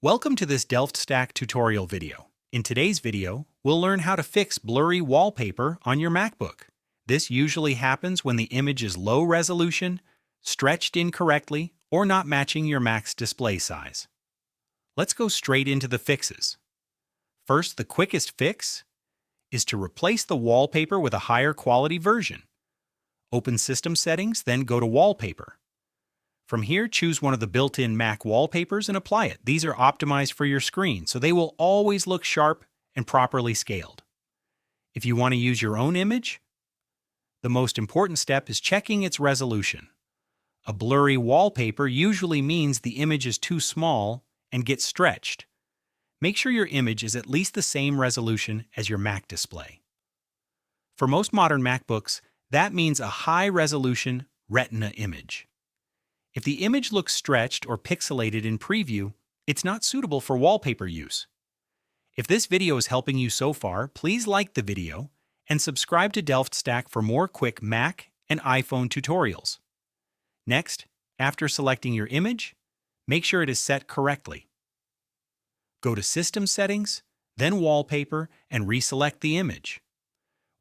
Welcome to this DelftStack tutorial video. In today's video, we'll learn how to fix blurry wallpaper on your MacBook. This usually happens when the image is low resolution, stretched incorrectly, or not matching your Mac's display size. Let's go straight into the fixes. First, the quickest fix is to replace the wallpaper with a higher quality version. Open System Settings, then go to Wallpaper. From here, choose one of the built-in Mac wallpapers and apply it. These are optimized for your screen, so they will always look sharp and properly scaled. If you want to use your own image, the most important step is checking its resolution. A blurry wallpaper usually means the image is too small and gets stretched. Make sure your image is at least the same resolution as your Mac display. For most modern MacBooks, that means a high-resolution Retina image. If the image looks stretched or pixelated in preview, it's not suitable for wallpaper use. If this video is helping you so far, please like the video and subscribe to DelftStack for more quick Mac and iPhone tutorials. Next, after selecting your image, make sure it is set correctly. Go to System Settings, then Wallpaper, and reselect the image.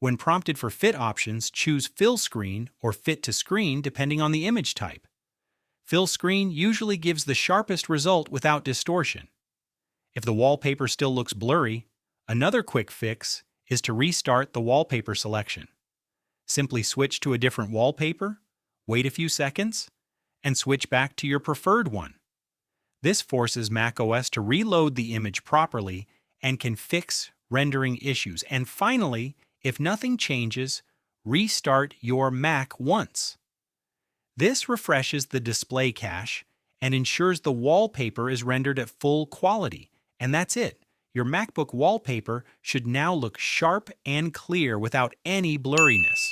When prompted for fit options, choose Fill Screen or Fit to Screen depending on the image type. Fill Screen usually gives the sharpest result without distortion. If the wallpaper still looks blurry, another quick fix is to restart the wallpaper selection. Simply switch to a different wallpaper, wait a few seconds, and switch back to your preferred one. This forces macOS to reload the image properly and can fix rendering issues. And finally, if nothing changes, restart your Mac once. This refreshes the display cache and ensures the wallpaper is rendered at full quality. And that's it. Your MacBook wallpaper should now look sharp and clear without any blurriness.